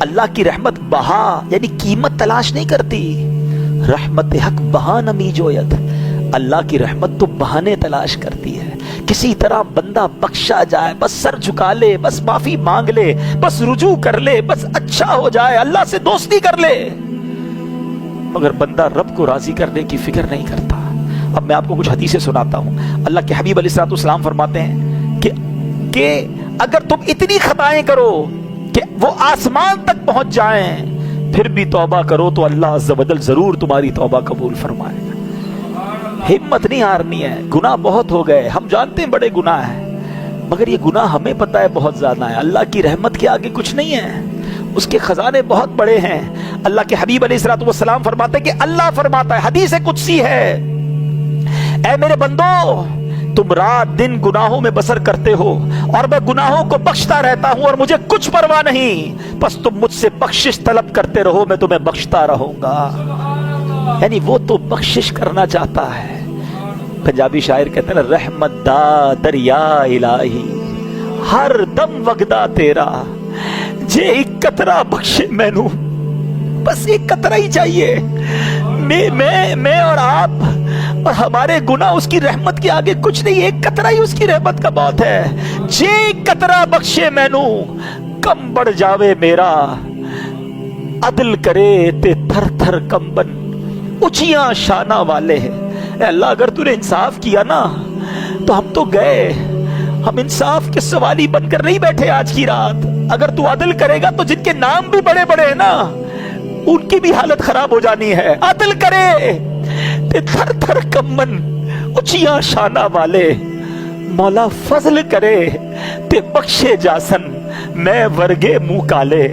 اللہ کی رحمت بہا یعنی قیمت تلاش نہیں کرتی. رحمت حق بہا نمی جوید. اللہ کی رحمت تو بہانے تلاش کرتی ہے. کسی طرح بندہ بخشا جائے, بس سر جھکا لے, بس معافی مانگ لے, بس رجوع کر لے, بس اچھا ہو جائے, اللہ سے دوستی کر لے. مگر بندہ رب کو راضی کرنے کی فکر نہیں کرتا. اب میں آپ کو کچھ حدیثیں سناتا ہوں. اللہ کے حبیب علیہ السلام فرماتے ہیں کہ اگر تم اتنی خطائیں کرو کہ وہ آسمان تک پہنچ جائیں, پھر بھی توبہ کرو تو اللہ عز و جل ضرور تمہاری توبہ قبول فرمائے گا. ہمت نہیں ہارنی ہے. گناہ بہت ہو گئے, ہم جانتے ہیں بڑے گناہ ہیں, مگر یہ گناہ ہمیں پتہ ہے بہت زیادہ ہے. اللہ کی رحمت کے آگے کچھ نہیں ہے, اس کے خزانے بہت بڑے ہیں. اللہ کے حبیب علیہ السلام فرماتے ہیں کہ اللہ فرماتا ہے, حدیث قدسی ہے, اے میرے بندو تم رات دن گناہوں میں بسر کرتے ہو اور میں گناہوں کو بخشتا رہتا ہوں اور مجھے کچھ پرواہ نہیں, بس تم مجھ سے بخشش طلب کرتے رہو, میں تمہیں بخشتا رہوں گا. یعنی وہ تو بخشش کرنا چاہتا ہے. پنجابی شاعر کہتے ہیں رحمت دا دریا الہی ہر دم وگدا تیرا, جے ایک قطرہ بخشے مینوں, بس ایک قطرہ ہی چاہیے. میں اور آپ اور ہمارے گناہ اس کی رحمت کے آگے کچھ نہیں. ایک قطرہ ہی اس کی رحمت کا بہت ہے. جے ایک قطرہ بخشے مینوں کم بڑھ جاوے میرا, عدل کرے تے تھر تھر کمبن اونچیاں شانہ والے ہیں. اے اللہ اگر تو نے انصاف کیا نا تو ہم تو گئے, ہم انصاف کے سوالی بن کر نہیں بیٹھے آج کی رات. اگر تو عدل کرے گا تو جن کے نام بھی بڑے بڑے ہیں نا ان کی بھی حالت خراب ہو جانی ہے. عدل کرے تے تھر تھر کمن اونچیاں شانہ والے, مولا فضل کرے تے بخشے جاسن میں ورگے منہ کالے.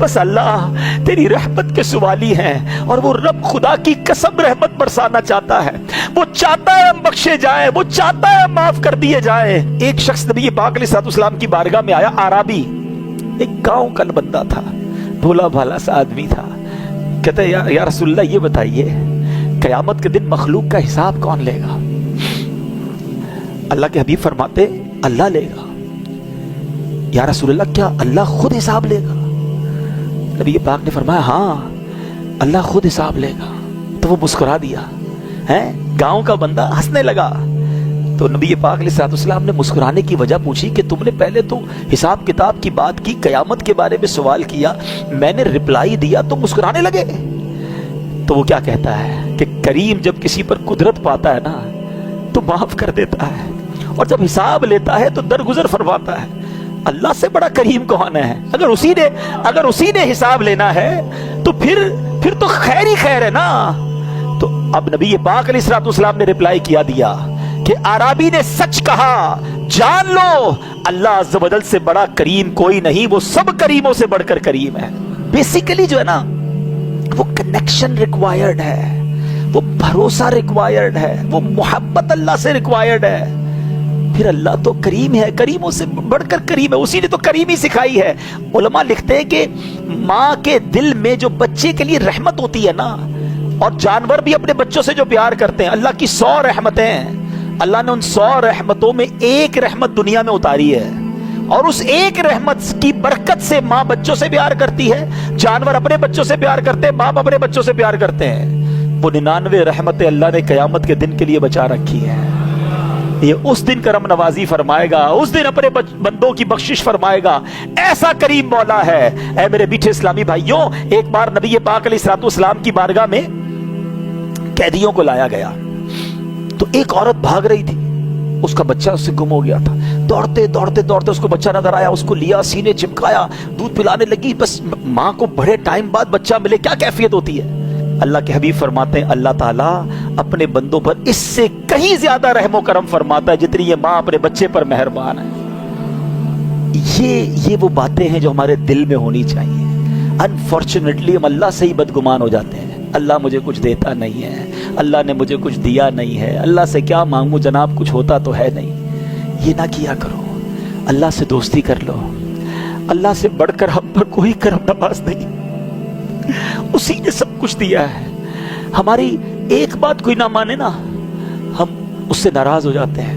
بس اللہ تیری رحمت کے سوالی ہیں اور وہ رب خدا کی قسم رحمت برسانا چاہتا ہے. وہ چاہتا ہے ہم بخشے جائیں, وہ چاہتا ہے ہم معاف کر دیے جائیں. ایک شخص نبی پاک علیہ السلام کی بارگاہ میں آیا, عربی, ایک گاؤں کا بندہ تھا, بھولا بھالا سا آدمی تھا. کہتا ہے یا رسول اللہ یہ بتائیے قیامت کے دن مخلوق کا حساب کون لے گا؟ اللہ کے حبیب فرماتے اللہ لے گا. یا رسول اللہ کیا اللہ خود حساب لے گا؟ نبی پاک نے فرمایا ہاں اللہ خود حساب لے گا. تو وہ مسکرا دیا ہے, گاؤں کا بندہ ہنسنے لگا. تو نبی پاک علیہ السلام نے مسکرانے کی وجہ پوچھی کہ تم نے پہلے تو حساب کتاب کی بات کی, قیامت کے بارے میں سوال کیا, میں نے رپلائی دیا تو مسکرانے لگے. تو وہ کیا کہتا ہے کہ کریم جب کسی پر قدرت پاتا ہے نا تو معاف کر دیتا ہے, اور جب حساب لیتا ہے تو درگزر فرماتا ہے. اللہ سے بڑا کریم کون ہے؟ اگر اسی نے حساب لینا ہے تو پھر تو خیر ہی خیر ہے نا. تو اب نبی پاک علیہ السلام نے رپلائی کیا دیا کہ عربی نے سچ کہا, جان لو اللہ عز و جل سے بڑا کریم کوئی نہیں, وہ سب کریموں سے بڑھ کر کریم ہے. بیسیکلی جو ہے نا وہ کنیکشن ریکوائرڈ ہے, وہ بھروسہ ریکوائرڈ ہے, وہ محبت اللہ سے ریکوائرڈ ہے. پھر اللہ تو کریم ہے, کریموں سے بڑھ کر کریم ہے, اسی نے تو کریمی سکھائی ہے. علماء لکھتے ہیں کہ ماں کے دل میں جو بچے کے لیے رحمت ہوتی ہے نا, اور جانور بھی اپنے بچوں سے جو پیار کرتے ہیں, اللہ کی 100 رحمتیں ہیں, اللہ نے ان 100 رحمتوں میں ایک رحمت دنیا میں اتاری ہے, اور اس ایک رحمت کی برکت سے ماں بچوں سے پیار کرتی ہے, جانور اپنے بچوں سے پیار کرتے ہیں, باپ اپنے بچوں سے پیار کرتے ہیں. وہ 99 رحمتیں اللہ نے قیامت کے دن کے لیے بچا رکھی ہیں. یہ اس دن کرم نوازی فرمائے گا, اس دن اپنے بندوں کی بخشش فرمائے گا. ایسا کریم مولا ہے. اے میرے میٹھے اسلامی بھائیوں, ایک بار نبی پاک علیہ السلام کی بارگاہ میں قیدیوں کو لایا گیا, تو ایک عورت بھاگ رہی تھی, اس کا بچہ اس سے گم ہو گیا تھا. دوڑتے دوڑتے دوڑتے اس کو بچہ نظر آیا, اس کو لیا, سینے چپکایا, دودھ پلانے لگی. بس ماں کو بڑے ٹائم بعد بچہ ملے, کیا کیفیت ہوتی ہے. اللہ کے حبیب فرماتے ہیں اللہ تعالیٰ اپنے بندوں پر اس سے کہیں زیادہ رحم و کرم فرماتا ہے جتنی یہ ماں اپنے بچے پر مہربان ہے. یہ وہ باتیں ہیں جو ہمارے دل میں ہونی چاہیے. انفارچونیٹلی ہم اللہ سے ہی بدگمان ہو جاتے ہیں. اللہ مجھے کچھ دیتا نہیں ہے, اللہ نے مجھے کچھ دیا نہیں ہے, اللہ سے کیا مانگوں جناب, کچھ ہوتا تو ہے نہیں. یہ نہ کیا کرو, اللہ سے دوستی کر لو. اللہ سے بڑھ کر ہم پر کوئی کرم نواز نہیں, اسی نے سب کچھ دیا ہے. ہماری ایک بات کوئی نہ مانے نا, ہم اس سے ناراض ہو جاتے ہیں.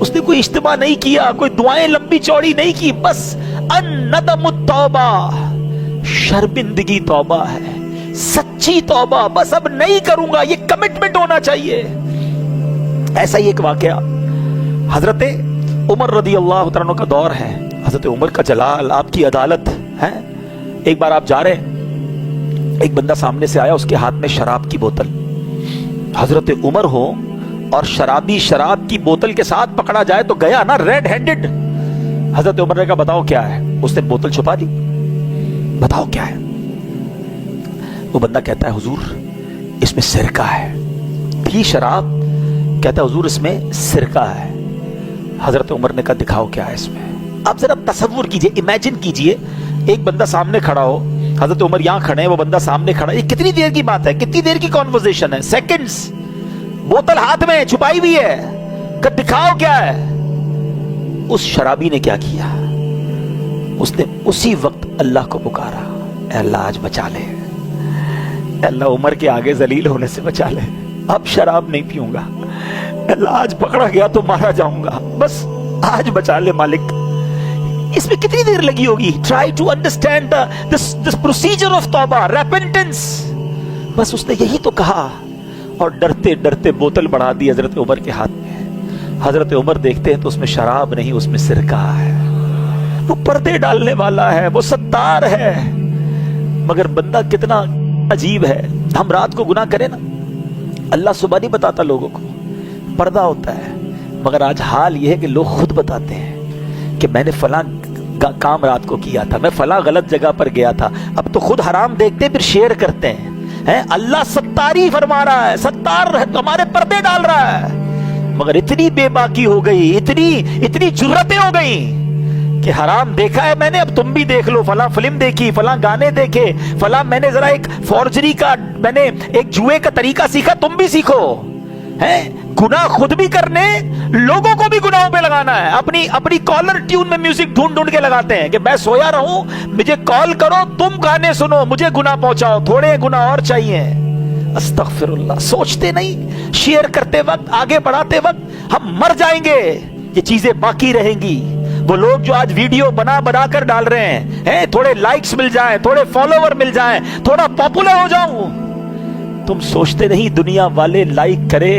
اس نے کوئی اجتماع نہیں کیا, کوئی دعائیں لمبی چوڑی نہیں کی, بس الندم التوبہ, شرمندگی توبہ ہے, سچی توبہ, بس اب نہیں کروں گا, یہ کمٹمنٹ ہونا چاہیے. ایسا ہی ایک واقعہ حضرت عمر رضی اللہ تعالیٰ عنہ کا دور ہے. حضرت عمر کا جلال, آپ کی عدالت ہے. ایک بار آپ جا رہے ہیں, ایک بندہ سامنے سے آیا, اس کے ہاتھ میں شراب کی بوتل. حضرت عمر ہو اور شرابی شراب کی بوتل کے ساتھ پکڑا جائے تو گیا نا ریڈ ہینڈڈ. حضرت عمر نے کہا بتاؤ کیا ہے. اس نے بوتل چھپا دی, بتاؤ کیا ہے. وہ بندہ کہتا ہے حضور اس میں سرکہ ہے. تھی شراب, کہتا ہے حضور اس میں سرکہ ہے. حضرت عمر نے کہا دکھاؤ کیا ہے اس میں. آپ ذرا تصور کیجئے, امیجن کیجئے, ایک بندہ سامنے کھڑا ہو, حضرت عمر یہاں کھڑے ہیں, وہ بندہ سامنے کھڑا ہے. یہ کتنی دیر کی بات ہے, کتنی دیر کی کنورسیشن ہے, سیکنڈز. بوتل ہاتھ میں چھپائی ہوئی ہے, کہ دکھاؤ کیا ہے. اس شرابی نے کیا کیا, اس نے اسی وقت اللہ کو پکارا, اے اللہ آج بچا لے, اے اللہ عمر کے آگے ذلیل ہونے سے بچا لے, اب شراب نہیں پیوں گا, اللہ آج پکڑا گیا تو مارا جاؤں گا, بس آج بچا لے مالک. اس میں کتنی دیر لگی ہوگی. Try to understand this procedure of توبہ, ریپنٹنس. بس اس نے یہی تو کہا اور ڈرتے ڈرتے بوتل بڑھا دی حضرت عمر کے ہاتھ میں. حضرت عمر دیکھتے ہیں تو اس میں شراب نہیں, اس میں سرکہ ہے. وہ پردے ڈالنے والا ہے, وہ ستار ہے, مگر بندہ کتنا عجیب ہے. ہم رات کو گناہ کریں نا, اللہ صبح نہیں بتاتا لوگوں کو, پردہ ہوتا ہے. مگر آج حال یہ ہے کہ لوگ خود بتاتے ہیں کہ میں نے فلاں کام رات کو کیا تھا, میں فلاں غلط جگہ پر گیا تھا. اب تو خود حرام دیکھتے پھر شیئر کرتے ہیں. اللہ ستاری فرما رہا ہے, ستار ہمارے پردے ڈال رہا ہے. مگر اتنی بے باکی ہو گئی, اتنی جرتیں ہو گئی کہ حرام دیکھا ہے میں نے, اب تم بھی دیکھ لو. فلاں فلم دیکھی, فلاں گانے دیکھے, فلاں میں نے ذرا ایک فورجری کا, میں نے ایک جوئے کا طریقہ سیکھا, تم بھی سیکھو. گناہ خود بھی کرنے, لوگوں کو بھی گناہوں پہ لگانا ہے. اپنی کالر ٹیون میں میوزک ڈھونڈ کے لگاتے ہیں کہ میں سویا رہوں, مجھے کال کرو, تم گانے سنو, مجھے گناہ پہنچاؤ, تھوڑے گناہ اور چاہیے. استغفر اللہ. سوچتے نہیں, شیئر کرتے وقت, آگے بڑھاتے وقت ہم مر جائیں گے, یہ چیزیں باقی رہیں گی. وہ لوگ جو آج ویڈیو بنا کر ڈال رہے ہیں, تھوڑے لائکس مل جائیں, تھوڑے فالوور مل جائیں, تھوڑا پاپولر ہو جاؤں, تم سوچتے نہیں دنیا والے لائک کرے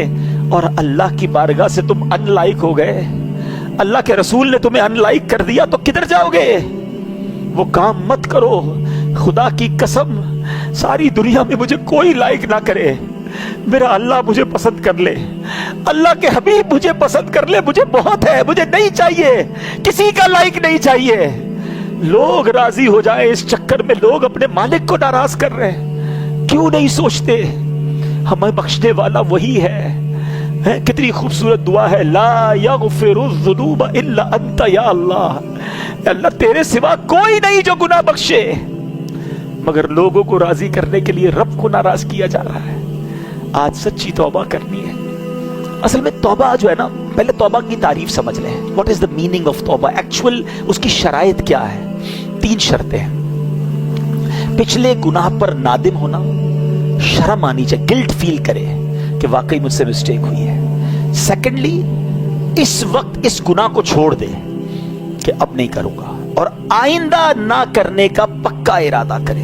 اور اللہ کی بارگاہ سے تم ان لائک ہو گئے. اللہ کے رسول نے تمہیں ان لائک کر دیا تو کدھر جاؤ گے. وہ کام مت کرو. خدا کی قسم, ساری دنیا میں مجھے کوئی لائک نہ کرے, میرا اللہ مجھے پسند کر لے, اللہ کے حبیب مجھے پسند کر لے, مجھے بہت ہے, مجھے نہیں چاہیے کسی کا لائک نہیں چاہیے. لوگ راضی ہو جائیں, اس چکر میں لوگ اپنے مالک کو ناراض کر رہے ہیں. کیوں نہیں سوچتے ہمیں بخشنے والا وہی ہے. کتنی خوبصورت دعا ہے, لا یغفر الذنوب الا انت یا اللہ. اللہ تیرے سوا کوئی نہیں جو گناہ بخشے, مگر لوگوں کو راضی کرنے کے لیے رب کو ناراض کیا جا رہا ہے. آج سچی توبہ کرنی ہے. اصل میں توبہ جو ہے نا, پہلے توبہ کی تعریف سمجھ لیں. What is the meaning of توبہ, ایکچوئل اس کی شرائط کیا ہے. 3 شرطیں ہیں. پچھلے گناہ پر نادم ہونا, شرم آنی چاہیے, گلٹ فیل کرے کہ واقعی مجھ سے مسٹیک ہوئی ہے. سیکنڈلی, اس وقت اس گناہ کو چھوڑ دے کہ اب نہیں کروں گا, اور آئندہ نہ کرنے کا پکا ارادہ کرے.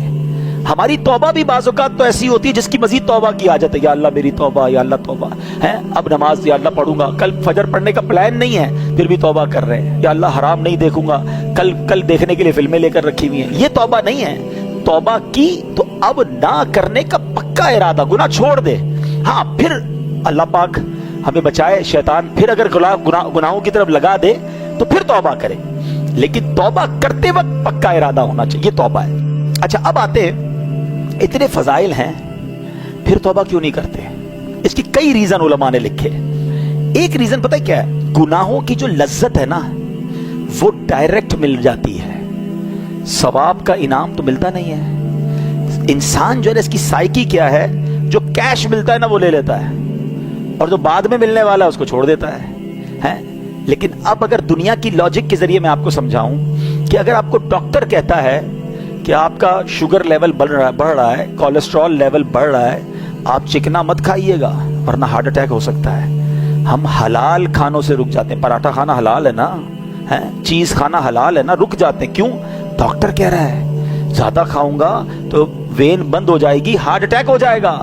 ہماری توبہ بھی بعض اوقات تو ایسی ہوتی ہے جس کی مزید توبہ کی عادت ہے. یا اللہ میری توبہ, یا اللہ توبہ ہے, اب نماز یا اللہ پڑھوں گا, کل فجر پڑھنے کا پلان نہیں ہے پھر بھی توبہ کر رہے ہیں. یا اللہ حرام نہیں دیکھوں گا, کل دیکھنے کے لیے فلمیں لے کر رکھی ہوئی ہیں. یہ توبہ نہیں ہے. توبہ کی تو اب نہ کرنے کا پکا ارادہ, گناہ چھوڑ دے. ہاں پھر اللہ پاک ہمیں بچائے, شیطان پھر اگر گناہوں کی طرف لگا دے تو پھر توبہ کرے, لیکن توبہ کرتے وقت پکا ارادہ ہونا چاہیے. یہ توبہ ہے. اچھا اب آتے ہیں, اتنے فضائل ہیں پھر توبہ کیوں نہیں کرتے. اس کی کئی ریزن علماء نے لکھے. ایک ریزن پتہ کیا ہے, گناہوں کی جو لذت ہے نا وہ ڈائریکٹ مل جاتی ہے, ثواب کا انعام تو ملتا نہیں ہے. انسان جو ہے اس کی سائیکی کیا ہے, جو کیش ملتا ہے نا وہ لے لیتا ہے, اور جو بعد میں ملنے والا ہے اس کو چھوڑ دیتا ہے. لیکن اب اگر دنیا کی لاجک کے ذریعے میں آپ کو سمجھاؤں کہ اگر آپ کو ڈاکٹر کہتا ہے کہ آپ کا شوگر لیول بڑھ رہا ہے, کولیسٹرول لیول بڑھ رہا ہے, آپ چکنا مت کھائیے گا ورنہ ہارٹ اٹیک ہو سکتا ہے. ہم حلال کھانوں سے رک جاتے ہیں. پراٹھا کھانا حلال ہے نا, چیز کھانا حلال ہے نا, رک جاتے ہیں. کیوں؟ ڈاکٹر کہہ رہا ہے زیادہ کھاؤں گا تو وین بند ہو جائے گی, ہارٹ اٹیک ہو جائے گا.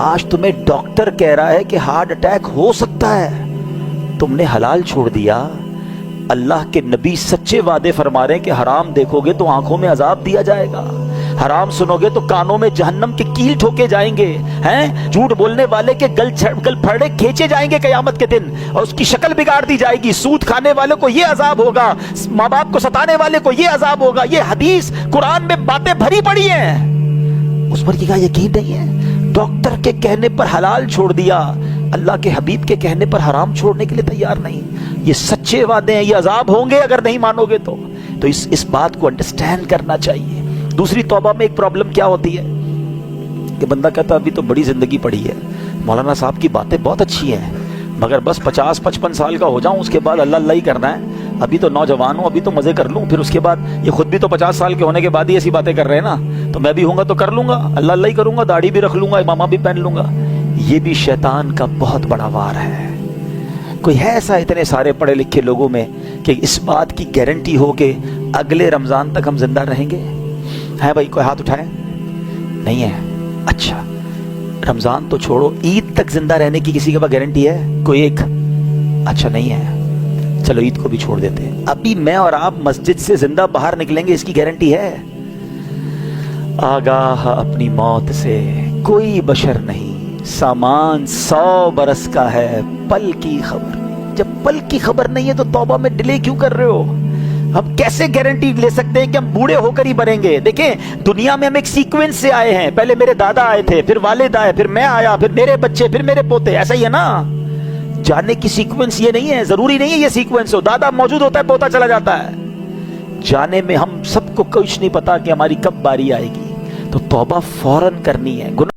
آج تمہیں ڈاکٹر کہہ رہا ہے کہ ہارٹ اٹیک ہو سکتا ہے, تم نے حلال چھوڑ دیا. اللہ کے نبی سچے وعدے فرما رہے ہیں کہ حرام دیکھو گے تو آنکھوں میں عذاب دیا جائے گا, حرام سنو گے تو کانوں میں جہنم کے کیل ٹھوکے جائیں گے, جھوٹ بولنے والے کے گل پھڑے کھینچے جائیں گے قیامت کے دن, اور اس کی شکل بگاڑ دی جائے گی. سود کھانے والے کو یہ عذاب ہوگا, ماں باپ کو ستانے والے کو یہ عذاب ہوگا. یہ حدیث قرآن میں باتیں بھری پڑی ہیں, اس پر کیا یقین نہیں ہے؟ ڈاکٹر کے کہنے پر حلال چھوڑ دیا, اللہ کے حبیب کے کہنے پر حرام چھوڑنے کے لیے تیار نہیں. یہ سچے وعدے ہیں, یہ عذاب ہوں گے اگر نہیں مانو گے تو اس بات کو انڈرسٹینڈ کرنا چاہیے. دوسری توبہ میں ایک پرابلم کیا ہوتی ہے کہ بندہ کہتا ابھی تو بڑی زندگی پڑی ہے, مولانا صاحب کی باتیں بہت اچھی ہیں, مگر بس 50-55 سال کا ہو جاؤں, اس کے بعد اللہ اللہ ہی کرنا ہے. ابھی تو نوجوان ہوں, ابھی تو مزے کر لوں, پھر اس کے بعد یہ خود بھی تو 50 سال کے ہونے کے بعد ہی ایسی باتیں کر رہے ہیں نا, تو میں بھی ہوں گا تو کر لوں گا, اللہ اللہ ہی کروں گا, داڑھی بھی رکھ لوں گا, امامہ بھی پہن لوں گا. یہ بھی شیطان کا بہت بڑا وار ہے. کوئی ہے ایسا اتنے سارے پڑھے لکھے لوگوں میں کہ اس بات کی گارنٹی ہو کہ اگلے رمضان تک ہم زندہ رہیں گے؟ ہے بھائی, کوئی ہاتھ اٹھائے؟ نہیں ہے. اچھا رمضان تو چھوڑو, عید تک زندہ رہنے کی کسی کے پاس گارنٹی ہے کوئی ایک؟ اچھا نہیں ہے, چلو عید کو بھی چھوڑ دیتے ہیں. ابھی میں اور آپ مسجد سے زندہ باہر نکلیں گے, اس کی گارنٹی ہے؟ آگاہ اپنی موت سے کوئی بشر نہیں, سامان 100 برس کا ہے, پل کی خبر. جب پل کی خبر نہیں ہے تو توبہ میں ڈیلے کیوں کر رہے ہو؟ ہم کیسے گارنٹی لے سکتے ہیں کہ ہم بوڑھے ہو کر ہی مریں گے؟ دیکھیں دنیا میں ہم ایک سیکوینس سے آئے ہیں, پہلے میرے دادا آئے تھے, پھر والد آئے, پھر میں آیا, پھر میرے بچے, پھر میرے پوتے. ایسا ہی ہے نا, جانے کی سیکوینس یہ نہیں ہے, ضروری نہیں ہے یہ سیکوینس ہو. دادا موجود ہوتا ہے, پوتا چلا جاتا ہے. جانے میں ہم سب کو کچھ نہیں پتا کہ ہماری کب باری آئے گی. تو توبہ فوراً کرنی ہے.